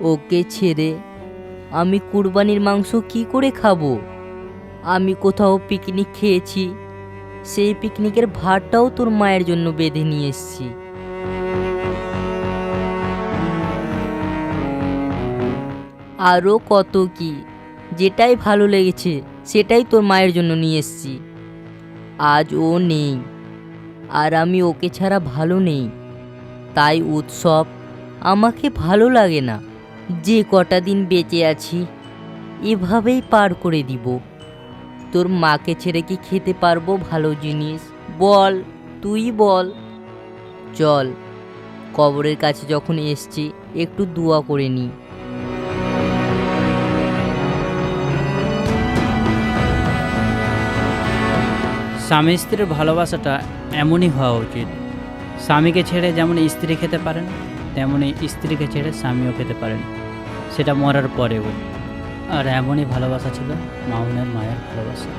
ওকে ছেড়ে আমি কুরবানির মাংস কি করে খাবো? আমি কোথাও পিকনিক খেয়েছি, সেই পিকনিকের ভাতটাও তোর মায়ের জন্য বেঁধে নিয়ে এসেছি। আরও কত কি, যেটাই ভালো লেগেছে সেটাই তোর মায়ের জন্য নিয়ে এসেছি। আজ ও নেই, আর আমি ওকে ছাড়া ভালো নেই। তাই উৎসব আমাকে ভালো লাগে না। যে কটা দিন বেঁচে আছি এভাবেই পার করে দিব। তোর মাকে ছেড়ে কি খেতে পারবো ভালো জিনিস? বল, তুই বল। চল, কবরের কাছে যখন এসছি একটু দোয়া করে নি। স্বামী স্ত্রীর ভালোবাসাটা এমনই হওয়া উচিত। স্বামীকে ছেড়ে যেমন স্ত্রী খেতে পারে না, তেমনই স্ত্রীকে ছেড়ে স্বামীও খেতে পারে না, সেটা মরার পরেও। আর এমনই ভালোবাসা ছিল মামুনের মায়ের ভালোবাসা।